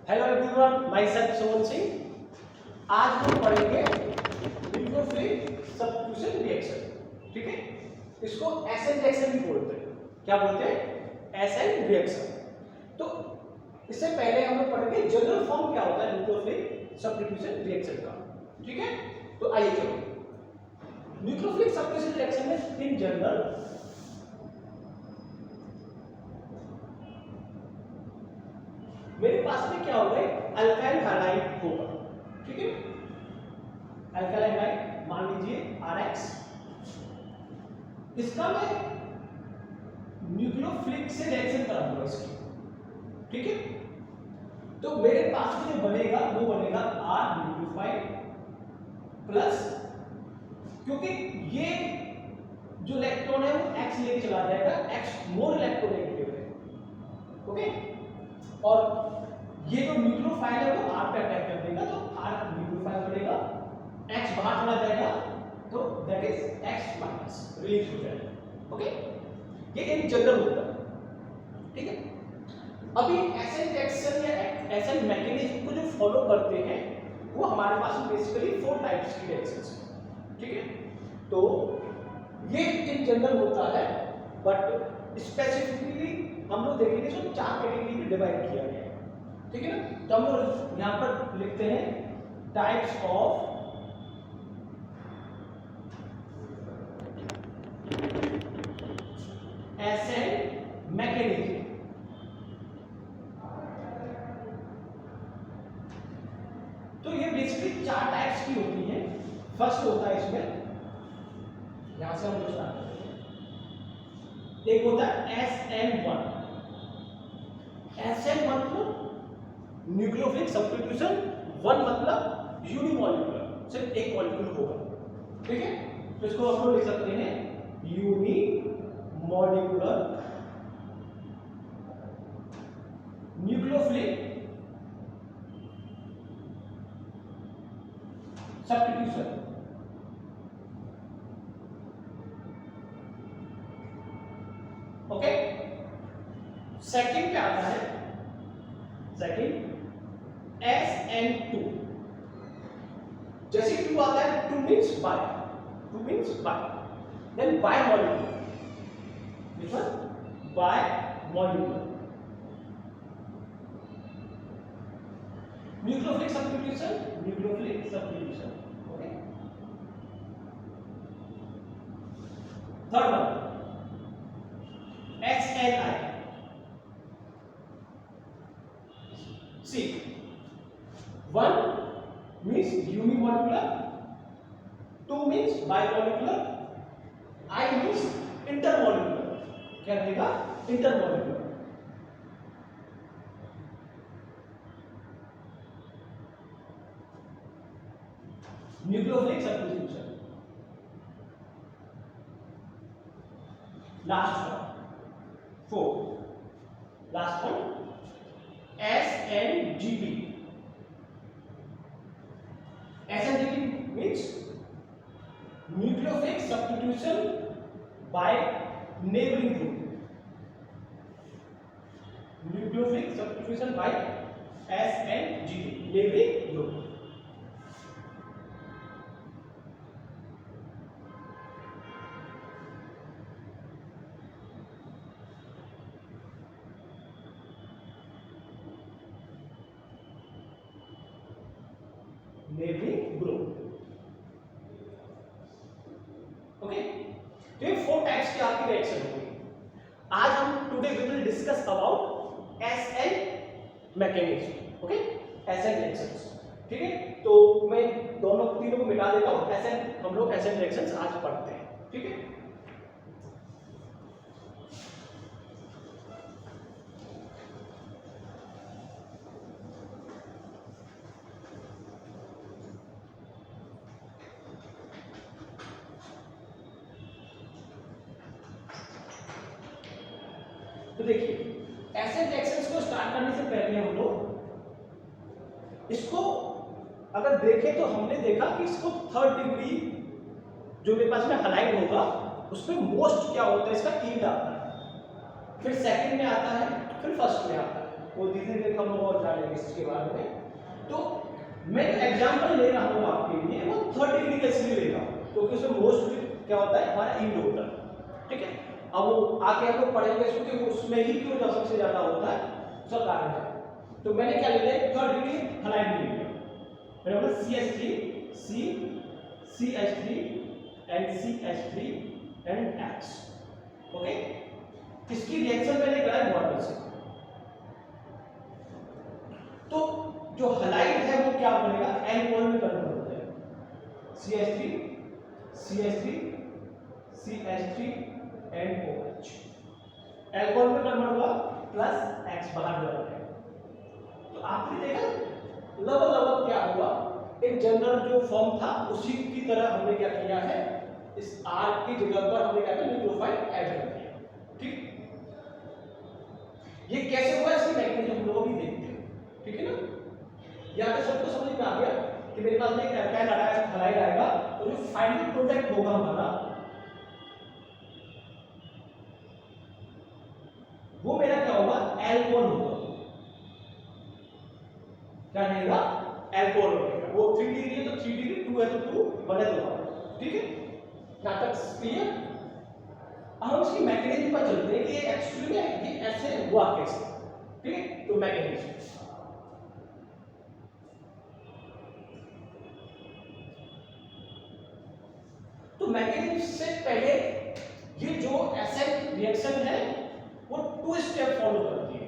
Hello everyone, my self Sohan Singh. आज हम पढ़ेंगे न्यूक्लियोफिलिक सब्स्टिट्यूशन रिएक्शन। ठीक है, इसको एसएन रिएक्शन भी बोलते हैं। क्या बोलते हैं? SN reaction. तो इससे पहले हम लोग पढ़ेंगे जनरल फॉर्म क्या होता है न्यूक्लियोफिलिक सब्स्टिट्यूशन रिएक्शन का। ठीक है, तो आइए चलो न्यूक्लियोफिलिक सब्स्टिट्यूशन रिएक्शन में इन जनरल मेरे पास में क्या होगा, अल्काइल हैलाइड होगा। ठीक है, अल्काइल हैलाइड मान लीजिए RX, इसका मैं न्यूक्लियोफिलिक से रिएक्शन कराऊंगा इसकी। ठीक है, तो मेरे पास में जो बनेगा वो बनेगा R न्यूक्लियोफाइड प्लस, क्योंकि ये जो इलेक्ट्रॉन है वो X लेके चला जाएगा, X मोर इलेक्ट्रोनेगेटिव है। ओके, और ये जो न्यूक्लियोफाइल है वो R पे अटैक कर देगा, तो R न्यूक्लियोफाइल बनेगा, X बाहर चला जाएगा, तो that is X minus release हो जाएगा। ओके, ये एक जनरल होता है। ठीक है, अभी एसएन रिएक्शन या एसएन मैकेनिज्म को जो फॉलो करते हैं वो हमारे पास बेसिकली 4 टाइप्स की रिएक्शंस हैं। ठीक है, तो ये इन जनरल होता है, बट स्पेसिफिकली हम लोग देखेंगे तो 4 कैटेगरी में डिवाइड किया गया है। ठीक है ना, तो हम लोग यहां पर लिखते हैं टाइप्स ऑफ एसएन मैकेनिज्म। तो ये बेसिकली 4 टाइप्स की होती हैं। फर्स्ट होता है इसमें, यहां से हम लोग स्टार्ट करते हैं, एक होता है SN1। SN1 मतलब न्यूक्लियोफिलिक सब्स्टिट्यूशन, 1 मतलब यूनिमॉलिक्यूलर, सिर्फ एक मॉलिक्यूल होगा। ठीक है, तो इसको हम लोग लिख सकते हैं unimolecular nucleophilic substitution. Okay, second क्या आता है? Second SN2। जैसे 2 आता है, 2 means bi, 2 means bi, then bimolecular, this one bimolecular nucleophilic substitution, nucleophilic substitution. Okay, third one SNI। See, 1 means unimolecular, 2 means bimolecular, I means intermolecular। क्या रहेगा? Intermolecular. Nucleophilic substitution. Last one, 4, last one SNGB। SNGB means nucleophilic substitution by neighboring group। nucleophilic substitution by SNGB, neighboring group। neighboring group। Okay, तो ये 4 types की आपकी reaction होगी। आज हम today we will discuss about SN mechanism. Okay, SN reactions. ठीक है, तो मैं दोनों तीनों को मिटा देता हूं। एसएन हम लोग एसएन रिएक्शंस आज पढ़ते हैं। ठीक है, तो देखिए एसिड रिएक्शंस को स्टार्ट करने से पहले हम लोग इसको अगर देखें तो हमने देखा कि इसको 3rd डिग्री जो मेरे पास में हैलाइड होगा उसमें मोस्ट क्या होता है, इसका यील्ड आता है, फिर सेकंड में आता है, फिर फर्स्ट में आता है। वो धीरे धीरे हम लोग और जानेंगे इसके बारे में। तो मैं एग्जांपल ले रहा हूँ आपके लिए, वो थर्ड डिग्री का इसलिए लेगा क्योंकि उसमें मोस्टली क्या होता है हमारा इंड होता है, ठीक है। अब वो आगे हम लोग पढ़ेंगे इसको कि उसमें ही क्यों जो सबसे ज्यादा होता है उसका कारण है। तो मैंने क्या ले लिया, थर्ड डिग्री हलाइड ले लिया, मैंने बोला CH3 CH3 and CH3 and X, okay. इसकी रिएक्शन मैंने कराई वाटर से, तो जो हलाइड है वो क्या बनेगा, एल्कोहल में कन्वर्ट होता है, CH3 and OH, एल्कोहल में कन्वर्ट हुआ प्लस X बाहर जा रहा है। तो आपने देखा लगभग क्या हुआ, एक जनरल जो फॉर्म था उसी की तरह हमने क्या किया है, इस R की जगह पर हमने क्या किया, न्यूक्लियोफाइल ऐड कर दिया, ठीक। ये कैसे हुआ इसकी मैकेनिज्म हम लोग भी देखते हैं, ठीक है ना। यहाँ पे सबको समझ में आ गया कि मेरे पास में एक एल्काइल आ रहा है, हलाइड आएगा, तो जो फाइनल प्रोडक्ट होगा हमारा वो मेरा क्या होगा, एल्कोहल होगा। क्या रहेगा, एल्कोहल रहेगा। वो 3 डिग्री है तो 3 डिग्री, 2 है तो 2, 1 है तो 1, ठीक है। यहाँ तक क्लियर। अब हम इसकी मैकेनिज्म पर चलते हैं कि ये एक्चुअली में ये ऐसे हुआ कैसे, ठीक है। तो मैकेनिज्म, तो मैकेनिज्म से पहले ये जो एसिड रिएक्शन है वो 2 स्टेप फॉलो करती है।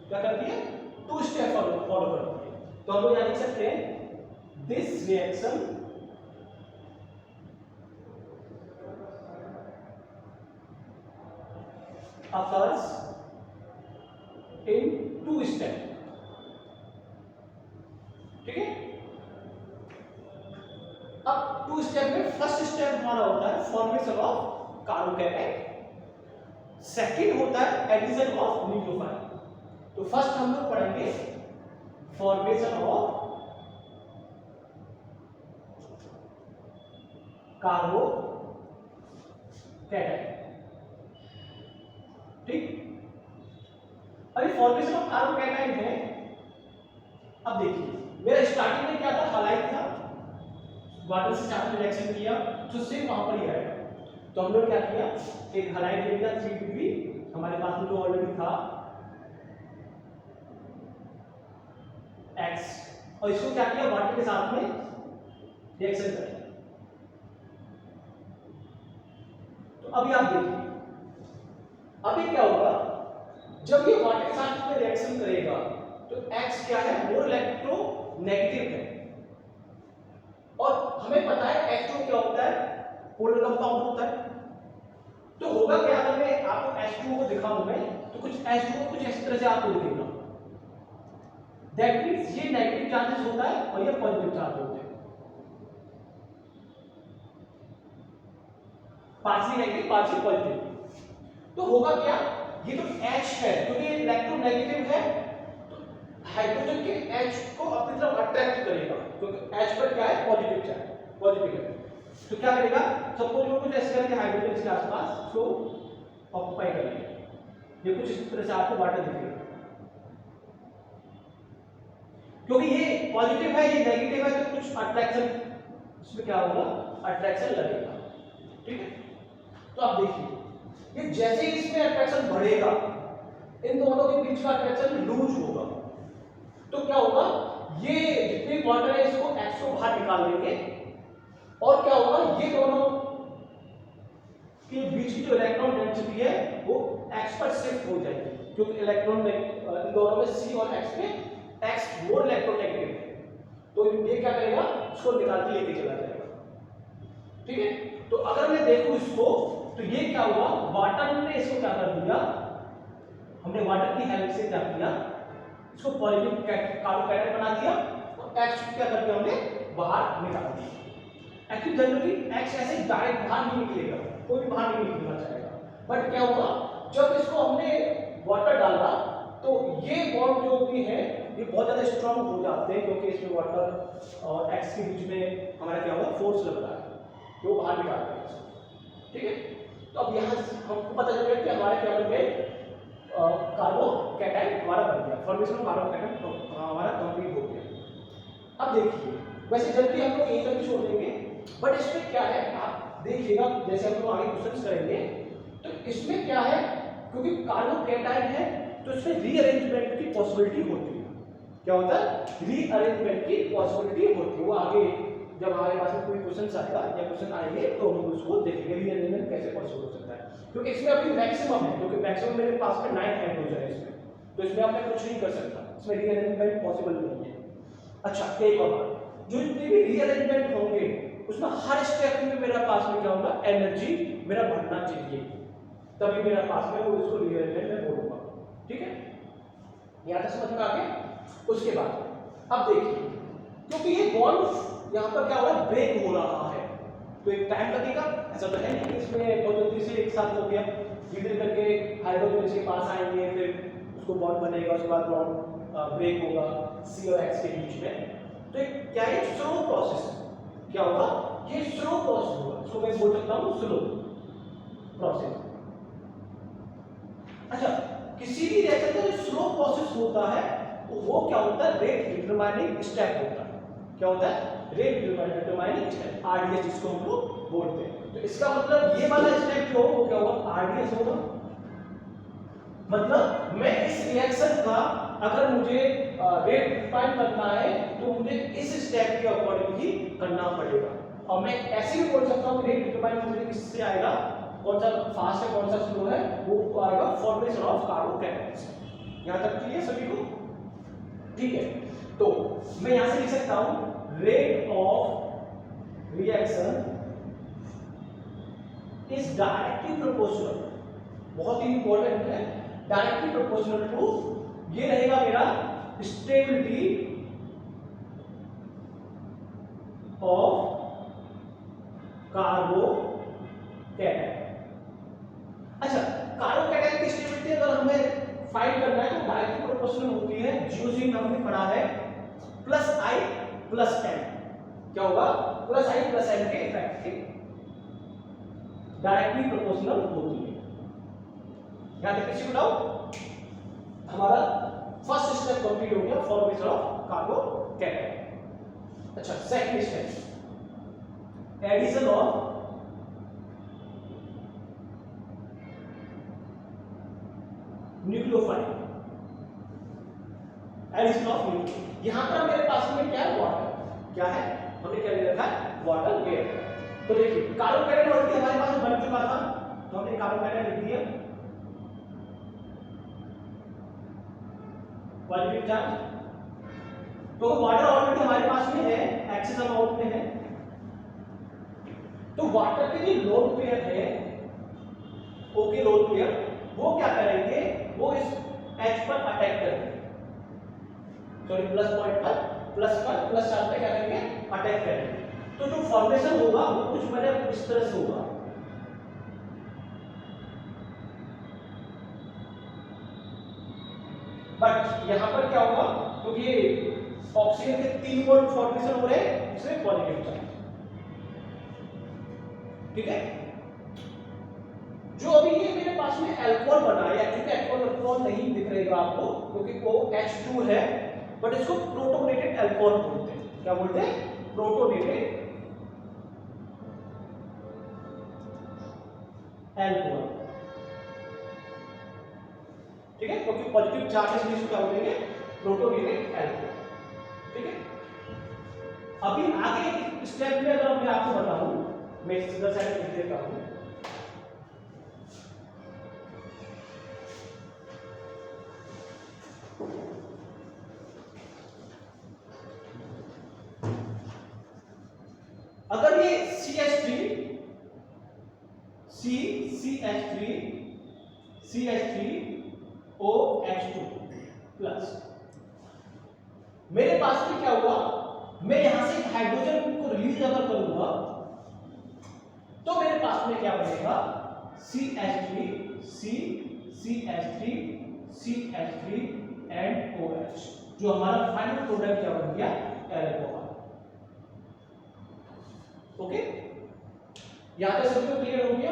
क्या करती है, 2 स्टेप फॉलो करती है। तो हम लोग यहाँ लिख सकते हैं this reaction occurs in 2 step, ठीक है। अब 2 स्टेप में फर्स्ट स्टेप हमारा होता है फॉर्मेशन ऑफ कार्बोकैटायन, सेकंड होता है एडिशन ऑफ न्यूक्लियोफाइल। तो फर्स्ट हम लोग पढ़ेंगे फॉर्मेशन ऑफ कार्बोकैटायन, ठीक। अभी फॉर्मेशन ऑफ कार्बोकैटायन है। अब देखिए मेरा स्टार्टिंग में क्या था, हलाइड था, वाटर से चार रिएक्शन किया तो सेम वहां पर ही आएगा। तो हम लोग क्या किया, एक हलाइड ले लिया 3 डिग्री हमारे पास में जो ऑलरेडी था X, और इसको क्या किया, वाटर के साथ में रिएक्शन कर दिया। तो अभी आप देखिए अभी क्या होगा, जब ये वाटर के साथ में रिएक्शन करेगा तो X क्या है, मोर इलेक्ट्रोनेगेटिव है, और हमें पता है H2 क्या होता है, पोलर कंपाउंड होता है। तो होगा क्या, अगर मैं आपको H2 को दिखाऊं मैं, तो कुछ H2 कुछ इस तरह से आपको दिखेगा। दैट मींस ये नेगेटिव चार्जेस होता है और ये पॉजिटिव चार्ज होते हैं, पार्शियली नेगेटिव पार्शियली पॉजिटिव। तो होगा क्या, ये जो H है क्योंकि ये इलेक्ट्रोनेगेटिव है तो हाइड्रोजन के H को अपनी तरफ अट्रैक्ट करेगा, क्योंकि H पर क्या है, पॉजिटिव चार्ज, पॉजिटिव है। तो क्या करेगा, सपोज वो कुछ ऐसे करके हाइड्रोजन इसके आसपास इसको ऑक्युपाई कर लेगा, ये कुछ इस तरह से आपको वाटर दिखेगा। क्योंकि ये पॉजिटिव है ये नेगेटिव है तो कुछ अट्रैक्शन इसमें क्या होगा, अट्रैक्शन लगेगा, ठीक है। तो आप देखिए ये जैसे ही इसमें अट्रैक्शन बढ़ेगा, इन दोनों के बीच का अट्रैक्शन लूज होगा, तो क्या होगा, ये जितने वाटर है इसको X को बाहर निकाल देंगे, और क्या होगा, ये दोनों के बीच की जो इलेक्ट्रॉन डेंसिटी है वो X पर शिफ्ट हो जाएगी, क्योंकि इलेक्ट्रॉन इन दोनों में C और X में X मोर इलेक्ट्रोनेगेटिव है, तो ये क्या करेगा, इसको निकाल के लेके चला जाएगा, ठीक है। तो अगर मैं देखूं इसको, तो ये क्या हुआ, वाटर ने इसको क्या कर दिया, हमने वाटर की हेल्प से क्या किया, इसको पॉजिटिव कार्बोकैटायन बना दिया, और X क्या करके हमने बाहर निकाल दिया। एक्चुअली जनरली X ऐसे डायरेक्ट बाहर नहीं निकलेगा, कोई भी बाहर नहीं निकलना चाहेगा, बट क्या हुआ, जब इसको हमने वाटर डाला तो ये बॉन्ड जो भी है ये बहुत ज्यादा स्ट्रांग हो जाते हैं, क्योंकि इसमें वाटर और X के बीच में हमारा क्या हुआ, फोर्स लग रहा है, वो बाहर निकालते हैं, ठीक है। तो अब यहाँ हमको पता चल गया कि हमारे क्या बन गए, कार्बोकैटायन हमारा बन गया, फॉर्मेशन ऑफ कार्बोकैटायन हमारा कंप्लीट हो गया। अब देखिए, वैसे जल्दी हम लोग यहीं तक छोड़ देंगे, बट इसमें क्या है आप देखिएगा, जैसे हम लोग आगे क्वेश्चंस करेंगे तो इसमें क्या है, क्योंकि कार्बोकैटायन है तो इसमें रीअरेंजमेंट की पॉसिबिलिटी होती है। क्या होता है? रीअरेंजमेंट की पॉसिबिलिटी होती है। वो आगे जब हमारे पास में कोई क्वेश्चन आएगा या क्वेश्चन आएंगे तो हम उसको देखेंगे रीअरेंजमेंट कैसे पॉसिबल हो सकता है, क्योंकि इसमें अभी मैक्सिमम है, क्योंकि मैक्सिमम मेरे पास में 9 हाइड्रोजन है इसमें, तो इसमें आप मैं कुछ नहीं कर सकता, इसमें रीअरेंजमेंट पॉसिबल नहीं है। अच्छा, एक और बात, जो जितने भी रीअरेंजमेंट होंगे उसमें हर स्टेप में मेरा पास में क्या होगा, एनर्जी मेरा बढ़ना चाहिए, तभी मेरा पास में वो इसको रीअरेंजमेंट में बोलूंगा। ठीक है, यहां तक समझ में आ गया। उसके बाद अब देखिए, क्योंकि ये बॉन्ड यहां पर क्या हो रहा है, ब्रेक हो रहा है, तो एक टाइम लगेगा। ऐसा तो है नहीं कि इसमें बहुत जल्दी से एक साथ हो गया, धीरे करके हाइड्रोजन इसके पास आएंगे, फिर उसको बॉन्ड बनेगा, उसके बाद बॉन्ड ब्रेक होगा C और X के बीच में। तो एक क्या है, स्लो प्रोसेस क्या होगा, ये स्लो प्रोसेस होगा, इसको मैं बोल सकता हूं स्लो प्रोसेस। अच्छा, किसी भी रिएक्शन का जो स्लो प्रोसेस होता है तो वो क्या होता है, रेट डिटरमाइनिंग स्टेप होता है। क्या होता है? रेट डिटरमाइनिंग स्टेप, RDS जिसको हम लोग बोलते हैं। तो इसका मतलब ये वाला स्टेप जो वो क्या होगा, RDS होगा। मतलब मैं इस रिएक्शन का अगर मुझे रेट डिफाइन करना है तो मुझे इस स्टेप के अकॉर्डिंग ही करना पड़ेगा। और मैं ऐसे भी बोल सकता हूं रेट डिटरमाइन मुझे किससे आएगा, कौन सा फास्ट है कौन सा स्लो है, वो आएगा फॉर्मेशन ऑफ कार्बोकैटायंस। यहां तक क्लियर सभी को? ठीक है, तो मैं यहां से लिख सकता हूं rate of reaction is directly proportional, बहुत ही इंपॉर्टेंट है, डायरेक्टली प्रोपोर्शनल टू, ये रहेगा मेरा स्टेबिलिटी ऑफ कार्बोकैटायन। अच्छा, कार्बोकैटायन की स्टेबिलिटी अगर हमें फाइंड करना है तो डायरेक्टली प्रोपोर्शनल होती है, जियोसिन हमने पढ़ा है, प्लस I प्लस N। क्या होगा? प्लस I प्लस N के इफेक्ट के डायरेक्टली प्रोपोर्शनल होती है। यहां तक किसी को डाउट? हमारा फर्स्ट स्टेप कंप्लीट हो गया, फॉर्मेशन ऑफ कार्बोकैटायन। अच्छा, second step addition of nucleophile, addition of nucleophile. यहां पर मेरे पास में क्या है, वाटर। क्या है? हमने क्या ले रखा है, वाटर ले रखा है। तो देखिए कार्बोकैटायन ऑलरेडी हमारे पास बन चुका था, तो हमने कार्बोकैटायन लिख दिया, पॉजिटिव चार्ज। तो वाटर ऑलरेडी हमारे पास में है, एक्सेस अमाउंट में है, तो वाटर के जो लोन पेयर है, ओके लोन पेयर, वो क्या करेंगे, वो इस H पर अटैक करेंगे, सॉरी प्लस पॉइंट पर, प्लस चार्ज पे क्या करेंगे, अटैक करेंगे। तो जो फॉर्मेशन होगा वो कुछ मैंने इस तरह से होगा, बट यहां पर क्या होगा, क्योंकि ये ऑक्सीजन के 3 बॉन्ड फॉर्मेशन हो रहे हैं, इसमें पॉजिटिव चार्ज। ठीक है, जो अभी ये मेरे पास में अल्कोहल बना है, क्योंकि अल्कोहल नहीं दिख रहेगा आपको क्योंकि वो H2 है, बट इसको प्रोटोनेटेड अल्कोहल बोलते हैं। क्या बोलते हैं? Protonated alcohol. ठीक है, क्योंकि पॉजिटिव चार्जेस में इसको क्या बोलेंगे, प्रोटोनेटेड अल्कोहल। ठीक है, अभी आगे एक स्टेप में अगर मैं आपको बताऊं, मैं इधर साइड लिख देता हूं, अगर ये CH3OH2 प्लस, मेरे पास में क्या हुआ, मैं यहां से हाइड्रोजन को रिलीज अगर करूंगा तो मेरे पास में क्या बनेगा, CH3 एंड OH, जो हमारा फाइनल प्रोडक्ट क्या बन गया, अल्कोहल। ओके, यहां तक सब क्लियर हो गया।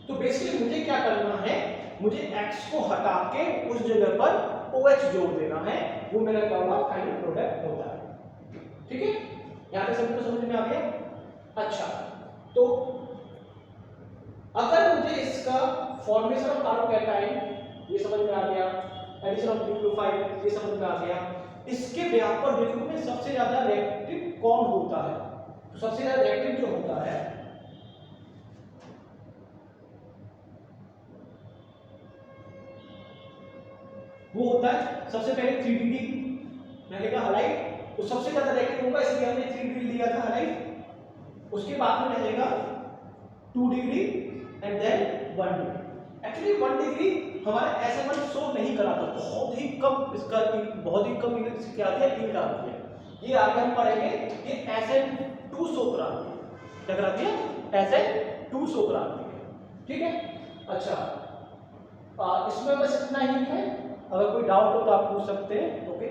तो बेसिकली मुझे क्या करना है, मुझे x को हटा के उस जगह पर OH जोड़ देना है, वो मेरा क्या होगा फाइनल प्रोडक्ट होता है। ठीक है, यहां तक सभी को समझ में आ गया। अच्छा, तो अगर मुझे इसका फॉर्मेशन ऑफ कार्बोकैटायन ये समझ में आ गया, एडिशन ऑफ न्यूक्लियोफाइल ये समझ में आ गया, इसके व्यापक बिंदु में सबसे ज्यादा रिएक्टिव कौन होता है? तो सबसे ज्यादा रिएक्टिव जो होता है वो होता है सबसे पहले 3 डिग्री रहेगा हलाइड, तो सबसे ज्यादा रिएक्टिव होगा, इसलिए हमने 3 डिग्री लिया था हलाइड। उसके बाद में रहेगा 2 degree and then 1 degree. Actually 1 degree हमारा SN1 शो नहीं कराता, बहुत ही कम इसका बहुत ही कम यूनिट क्या आती है, इंक आती है। ये आगे हम पढ़ेंगे, ये SN2 शो कराती है। क्या कराती है? SN2 शो कराती है। ठीक है, अच्छा इसमें बस इतना ही है। अगर कोई डाउट हो तो आप पूछ सकते हैं। ओके,